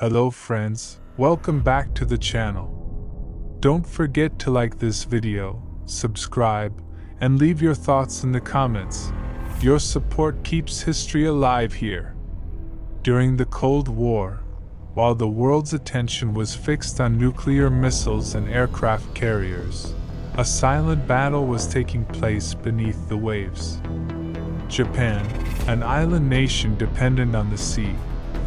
Hello friends, welcome back to the channel. Don't forget to like this video, subscribe, and leave your thoughts in the comments. Your support keeps history alive here. During the Cold War, while the world's attention was fixed on nuclear missiles and aircraft carriers, a silent battle was taking place beneath the waves. Japan, an island nation dependent on the sea,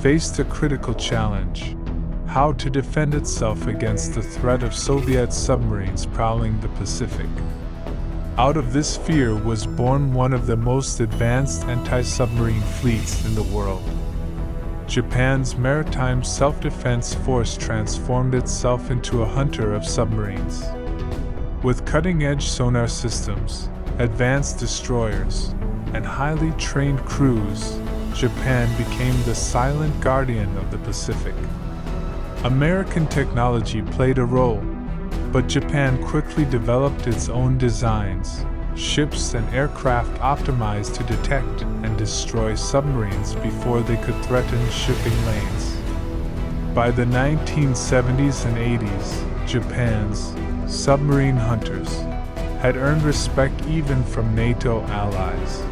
faced a critical challenge: how to defend itself against the threat of Soviet submarines prowling the Pacific. Out of this fear was born one of the most advanced anti-submarine fleets in the world. Japan's maritime self-defense force transformed itself into a hunter of submarines. With cutting-edge sonar systems, advanced destroyers, and highly trained crews, Japan became the silent guardian of the Pacific. American technology played a role, but Japan quickly developed its own designs, ships and aircraft optimized to detect and destroy submarines before they could threaten shipping lanes. By the 1970s and 80s, Japan's submarine hunters had earned respect even from NATO allies.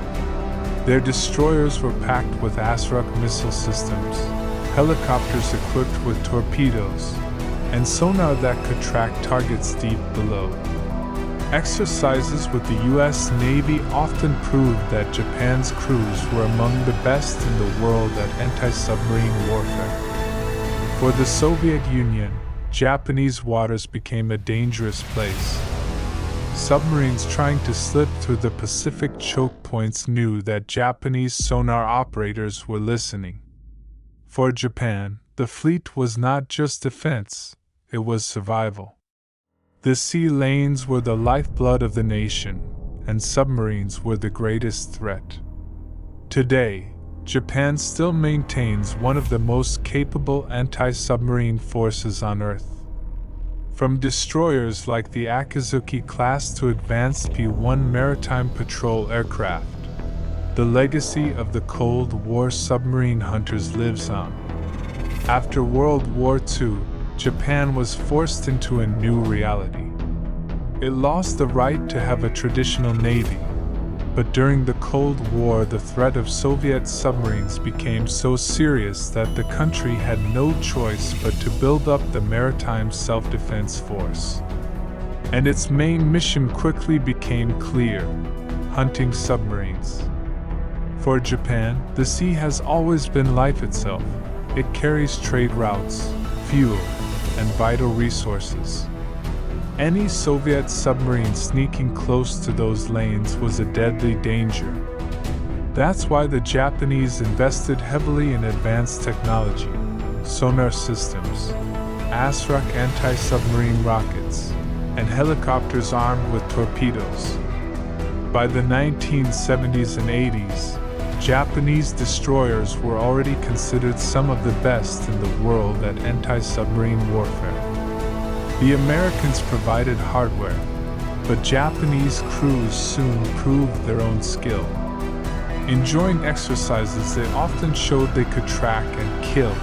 Their destroyers were packed with escort missile systems, helicopters equipped with torpedoes, and sonar that could track targets deep below. Exercises with the U.S. Navy often proved that Japan's crews were among the best in the world at anti-submarine warfare. For the Soviet Union, Japanese waters became a dangerous place. Submarines trying to slip through the Pacific choke points knew that Japanese sonar operators were listening. For Japan, the fleet was not just defense, it was survival. The sea lanes were the lifeblood of the nation, and submarines were the greatest threat. Today, Japan still maintains one of the most capable anti-submarine forces on Earth. From destroyers like the Akazuki-class to advanced P-1 maritime patrol aircraft, the legacy of the Cold War submarine hunters lives on. After World War II, Japan was forced into a new reality. It lost the right to have a traditional navy, but during the Cold War the threat of Soviet submarines became so serious that the country had no choice but to build up the maritime self-defense force. And its main mission quickly became clear: hunting submarines. For Japan, the sea has always been life itself. It carries trade routes, fuel, and vital resources. Any Soviet submarine sneaking close to those lanes was a deadly danger. That's why the Japanese invested heavily in advanced technology, sonar systems, escort anti-submarine rockets, and helicopters armed with torpedoes. By the 1970s and 80s, Japanese destroyers were already considered some of the best in the world at anti-submarine warfare. The Americans provided hardware, but Japanese crews soon proved their own skill. In joint exercises, they often showed they could track and kill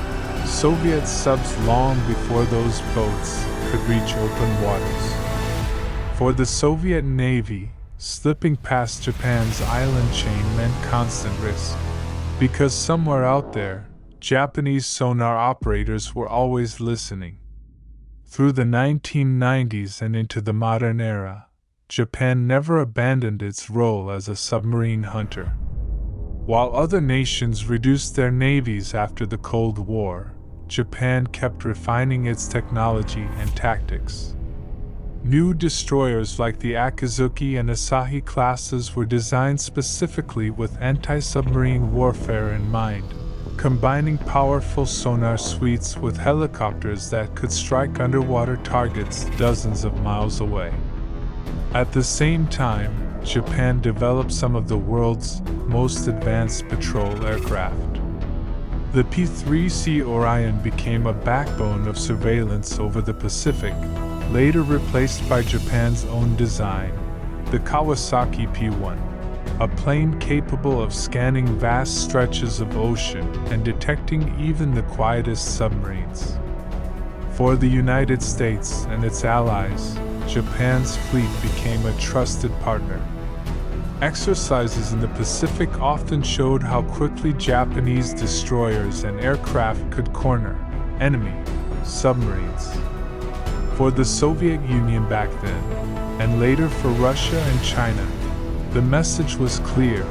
Soviet subs long before those boats could reach open waters. For the Soviet Navy, slipping past Japan's island chain meant constant risk, because somewhere out there, Japanese sonar operators were always listening. Through the 1990s and into the modern era, Japan never abandoned its role as a submarine hunter. While other nations reduced their navies after the Cold War, Japan kept refining its technology and tactics. New destroyers like the Akazuki and Asahi classes were designed specifically with anti-submarine warfare in mind, combining powerful sonar suites with helicopters that could strike underwater targets dozens of miles away. At the same time, Japan developed some of the world's most advanced patrol aircraft. The P-3C Orion became a backbone of surveillance over the Pacific, later replaced by Japan's own design, the Kawasaki P-1. a plane capable of scanning vast stretches of ocean and detecting even the quietest submarines. For the United States and its allies, Japan's fleet became a trusted partner. Exercises in the Pacific often showed how quickly Japanese destroyers and aircraft could corner enemy submarines. For the Soviet Union back then, and later for Russia and China, the message was clear: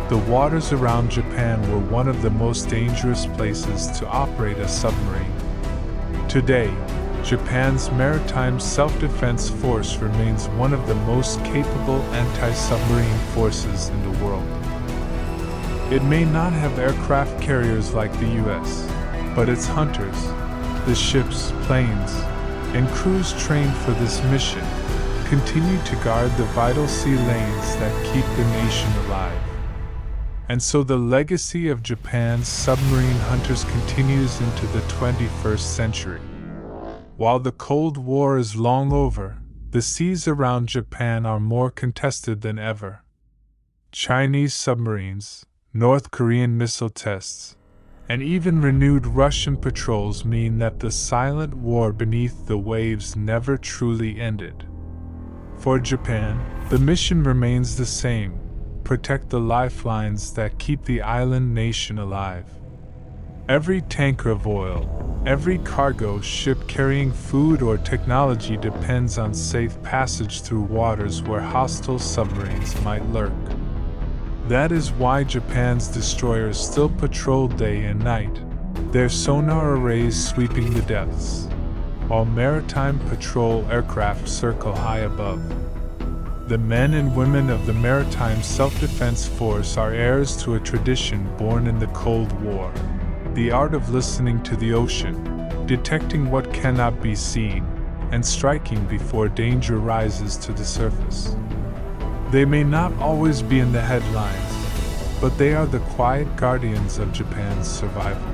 the waters around Japan were one of the most dangerous places to operate a submarine. Today, Japan's maritime self-defense force remains one of the most capable anti-submarine forces in the world. It may not have aircraft carriers like the US, but its hunters, the ships, planes, and crews trained for this mission, continue to guard the vital sea lanes that keep the nation alive. And so the legacy of Japan's submarine hunters continues into the 21st century. While the Cold War is long over, the seas around Japan are more contested than ever. Chinese submarines, North Korean missile tests, and even renewed Russian patrols mean that the silent war beneath the waves never truly ended. For Japan, the mission remains the same: protect the lifelines that keep the island nation alive. Every tanker of oil, every cargo ship carrying food or technology depends on safe passage through waters where hostile submarines might lurk. That is why Japan's destroyers still patrol day and night, their sonar arrays sweeping the depths, while maritime patrol aircraft circle high above. The men and women of the Maritime Self-Defense Force are heirs to a tradition born in the Cold War: the art of listening to the ocean, detecting what cannot be seen, and striking before danger rises to the surface. They may not always be in the headlines, but they are the quiet guardians of Japan's survival.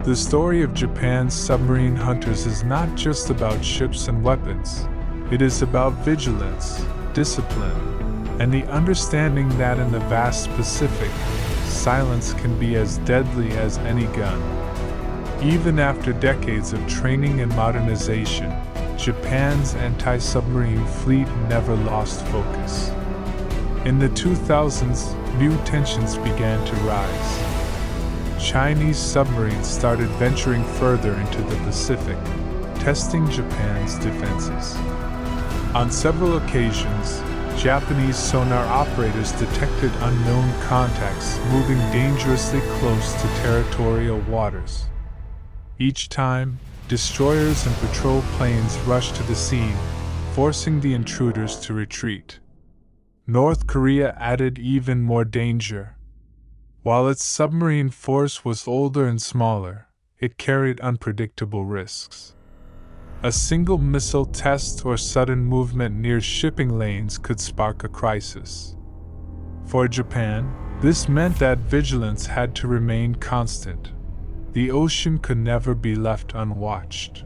The story of Japan's submarine hunters is not just about ships and weapons. It is about vigilance, discipline, and the understanding that in the vast Pacific, silence can be as deadly as any gun. Even after decades of training and modernization, Japan's anti-submarine fleet never lost focus. In the 2000s, new tensions began to rise. Chinese submarines started venturing further into the Pacific, testing Japan's defenses. On several occasions, Japanese sonar operators detected unknown contacts moving dangerously close to territorial waters. Each time, destroyers and patrol planes rushed to the scene, forcing the intruders to retreat. North Korea added even more danger. While its submarine force was older and smaller, it carried unpredictable risks. A single missile test or sudden movement near shipping lanes could spark a crisis. For Japan, this meant that vigilance had to remain constant. The ocean could never be left unwatched.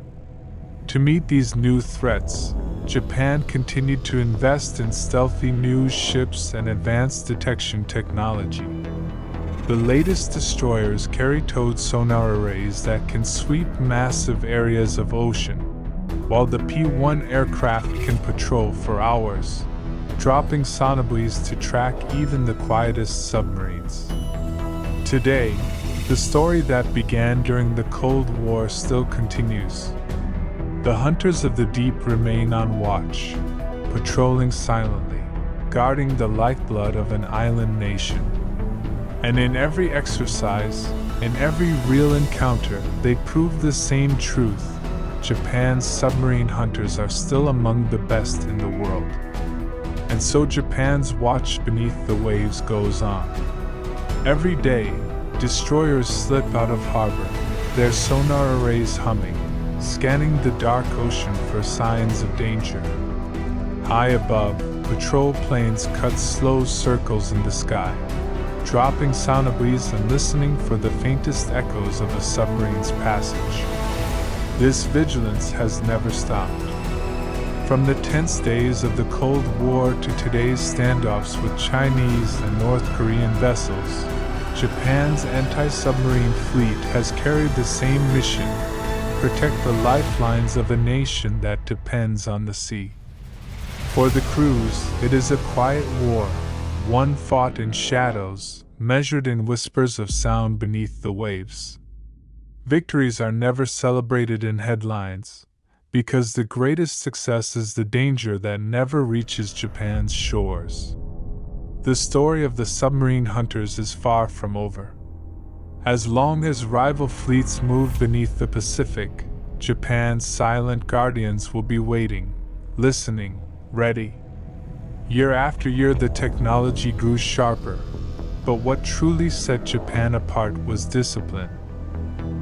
To meet these new threats, Japan continued to invest in stealthy new ships and advanced detection technology. The latest destroyers carry towed sonar arrays that can sweep massive areas of ocean, while the P-1 aircraft can patrol for hours, dropping sonobuoys to track even the quietest submarines. Today, the story that began during the Cold War still continues. The hunters of the deep remain on watch, patrolling silently, guarding the lifeblood of an island nation. And in every exercise, in every real encounter, they prove the same truth: Japan's submarine hunters are still among the best in the world. And so Japan's watch beneath the waves goes on. Every day, destroyers slip out of harbor, their sonar arrays humming, scanning the dark ocean for signs of danger. High above, patrol planes cut slow circles in the sky, dropping sonobuoys and listening for the faintest echoes of a submarine's passage. This vigilance has never stopped. From the tense days of the Cold War to today's standoffs with Chinese and North Korean vessels, Japan's anti-submarine fleet has carried the same mission: protect the lifelines of a nation that depends on the sea. For the crews, it is a quiet war, one fought in shadows, measured in whispers of sound beneath the waves. Victories are never celebrated in headlines, because the greatest success is the danger that never reaches Japan's shores. The story of the submarine hunters is far from over. As long as rival fleets move beneath the Pacific, Japan's silent guardians will be waiting, listening, ready. Year after year the technology grew sharper, but what truly set Japan apart was discipline.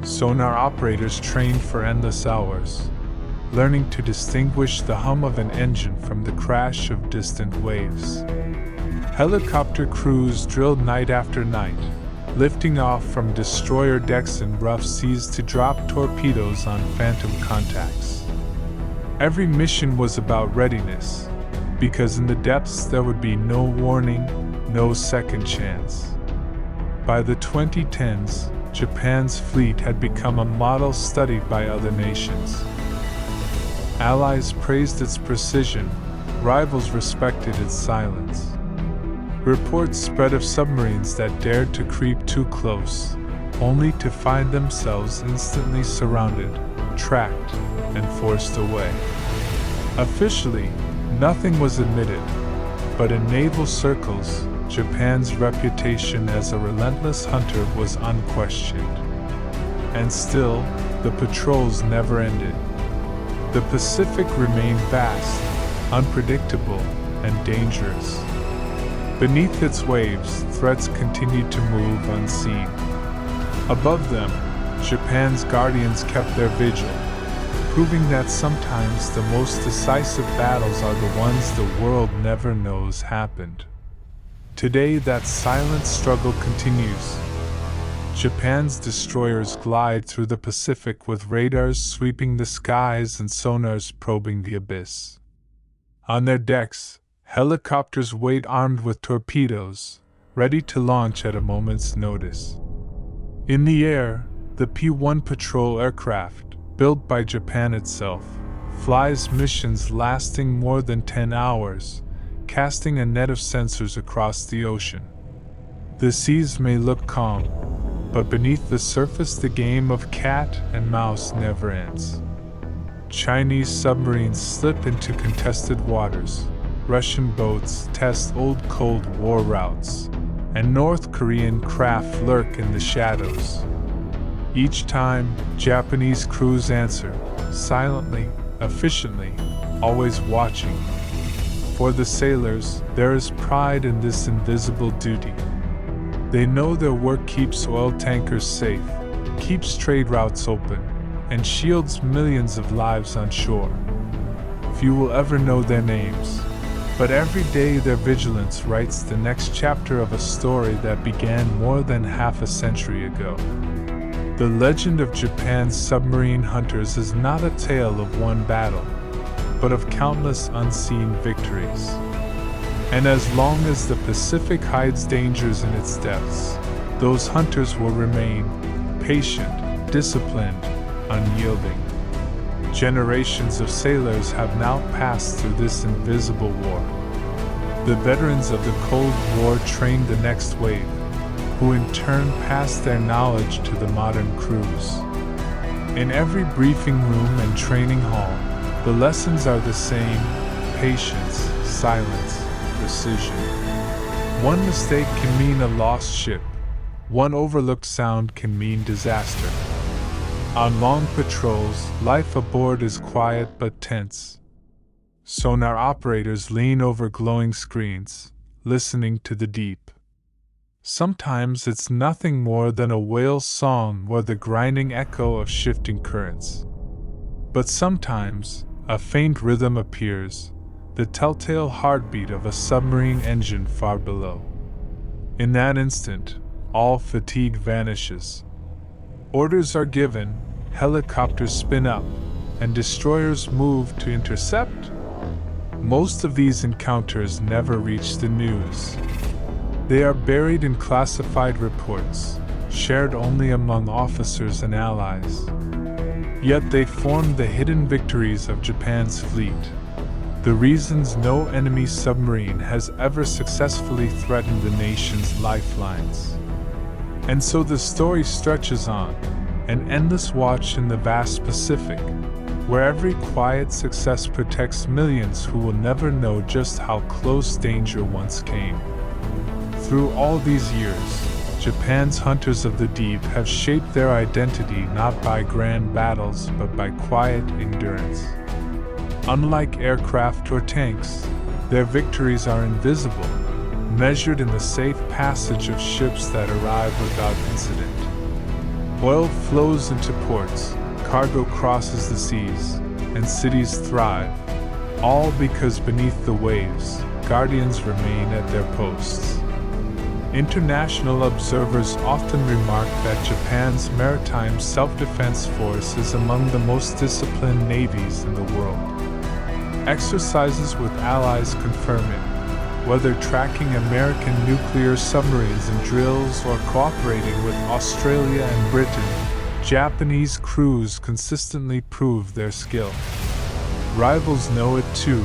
Sonar operators trained for endless hours, learning to distinguish the hum of an engine from the crash of distant waves. Helicopter crews drilled night after night, lifting off from destroyer decks in rough seas to drop torpedoes on phantom contacts. Every mission was about readiness, because in the depths there would be no warning, no second chance. By the 2010s, Japan's fleet had become a model studied by other nations. Allies praised its precision, rivals respected its silence. Reports spread of submarines that dared to creep too close, only to find themselves instantly surrounded, tracked, and forced away. Officially, nothing was admitted, but in naval circles, Japan's reputation as a relentless hunter was unquestioned. And still, the patrols never ended. The Pacific remained vast, unpredictable, and dangerous. Beneath its waves, threats continued to move unseen. Above them, Japan's guardians kept their vigil, proving that sometimes the most decisive battles are the ones the world never knows happened. Today, that silent struggle continues. Japan's destroyers glide through the Pacific with radars sweeping the skies and sonars probing the abyss. On their decks, helicopters wait armed with torpedoes, ready to launch at a moment's notice. In the air, the P-1 patrol aircraft, built by Japan itself, flies missions lasting more than 10 hours, casting a net of sensors across the ocean. The seas may look calm, but beneath the surface the game of cat and mouse never ends. Chinese submarines slip into contested waters, Russian boats test old Cold War routes, and North Korean craft lurk in the shadows. Each time, Japanese crews answer, silently, efficiently, always watching. For the sailors, there is pride in this invisible duty. They know their work keeps oil tankers safe, keeps trade routes open, and shields millions of lives on shore. Few will ever know their names, but every day their vigilance writes the next chapter of a story that began more than half a century ago. The legend of Japan's submarine hunters is not a tale of one battle, but of countless unseen victories. And as long as the Pacific hides dangers in its depths, those hunters will remain patient, disciplined, unyielding. Generations of sailors have now passed through this invisible war. The veterans of the Cold War trained the next wave, who in turn passed their knowledge to the modern crews. In every briefing room and training hall, the lessons are the same: patience, silence, precision. One mistake can mean a lost ship. One overlooked sound can mean disaster. On long patrols, life aboard is quiet but tense. Sonar operators lean over glowing screens, listening to the deep. Sometimes it's nothing more than a whale's song or the grinding echo of shifting currents. But sometimes, a faint rhythm appears, the telltale heartbeat of a submarine engine far below. In that instant, all fatigue vanishes. Orders are given, helicopters spin up, and destroyers move to intercept, Most of these encounters never reach the news. They are buried in classified reports, shared only among officers and allies. Yet they form the hidden victories of Japan's fleet, the reasons no enemy submarine has ever successfully threatened the nation's lifelines. And so the story stretches on, an endless watch in the vast Pacific, where every quiet success protects millions who will never know just how close danger once came. Through all these years, Japan's hunters of the deep have shaped their identity not by grand battles but by quiet endurance. Unlike aircraft or tanks, their victories are invisible, measured in the safe passage of ships that arrive without incident. Oil flows into ports, cargo crosses the seas, and cities thrive, all because beneath the waves, guardians remain at their posts. International observers often remark that Japan's maritime self-defense force is among the most disciplined navies in the world. Exercises with allies confirm it, whether tracking American nuclear submarines in drills or cooperating with Australia and Britain, Japanese crews consistently prove their skill. Rivals know it too.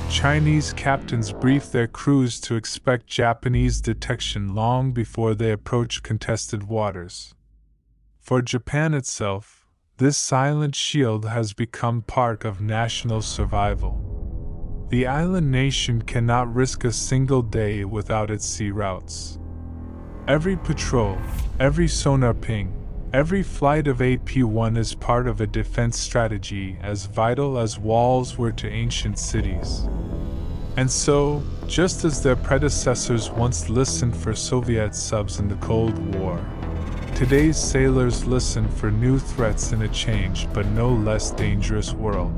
Chinese captains brief their crews to expect Japanese detection long before they approach contested waters. For Japan itself, this silent shield has become part of national survival. The island nation cannot risk a single day without its sea routes. Every patrol, every sonar ping, every flight of AP-1 is part of a defense strategy as vital as walls were to ancient cities. And so, just as their predecessors once listened for Soviet subs in the Cold War, today's sailors listen for new threats in a changed but no less dangerous world.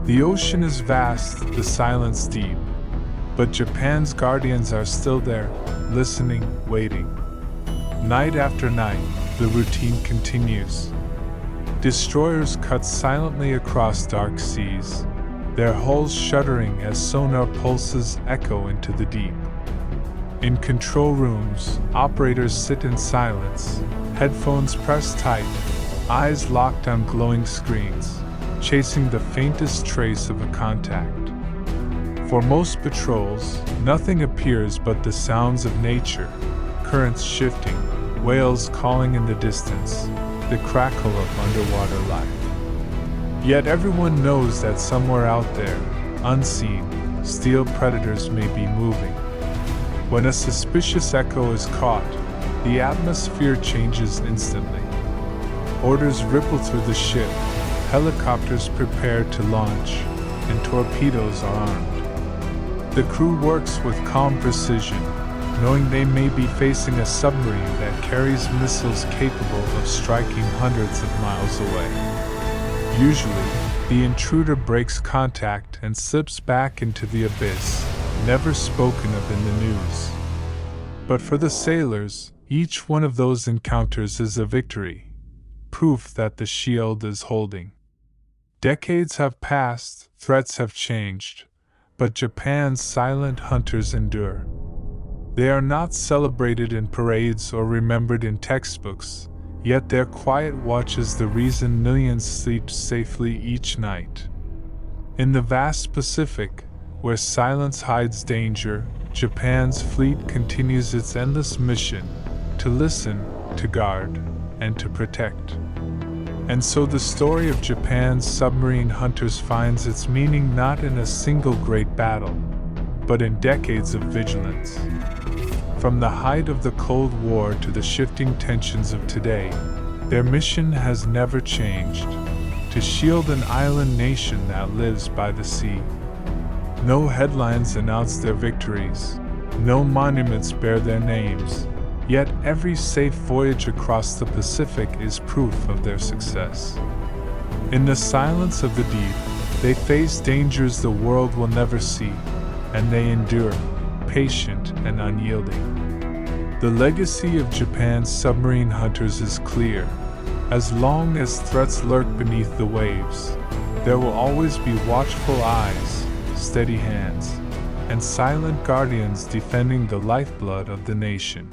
The ocean is vast, the silence deep, but Japan's guardians are still there, listening, waiting. Night after night, the routine continues. Destroyers cut silently across dark seas, their hulls shuddering as sonar pulses echo into the deep. In control rooms, operators sit in silence, headphones pressed tight, eyes locked on glowing screens, chasing the faintest trace of a contact. For most patrols, nothing appears but the sounds of nature, currents shifting, whales calling in the distance, the crackle of underwater life. Yet everyone knows that somewhere out there, unseen, steel predators may be moving. When a suspicious echo is caught, the atmosphere changes instantly. Orders ripple through the ship, helicopters prepare to launch, and torpedoes are armed. The crew works with calm precision, knowing they may be facing a submarine that carries missiles capable of striking hundreds of miles away. Usually, the intruder breaks contact and slips back into the abyss, never spoken of in the news. But for the sailors, each one of those encounters is a victory, proof that the shield is holding. Decades have passed, threats have changed, but Japan's silent hunters endure. They are not celebrated in parades or remembered in textbooks, yet their quiet watch is the reason millions sleep safely each night. In the vast Pacific, where silence hides danger, Japan's fleet continues its endless mission to listen, to guard, and to protect. And so the story of Japan's submarine hunters finds its meaning not in a single great battle, but in decades of vigilance. From the height of the Cold War to the shifting tensions of today, their mission has never changed: to shield an island nation that lives by the sea. No headlines announce their victories, no monuments bear their names, yet every safe voyage across the Pacific is proof of their success. In the silence of the deep, they face dangers the world will never see, and they endure, patient and unyielding. The legacy of Japan's submarine hunters is clear. As long as threats lurk beneath the waves, there will always be watchful eyes, steady hands, and silent guardians defending the lifeblood of the nation.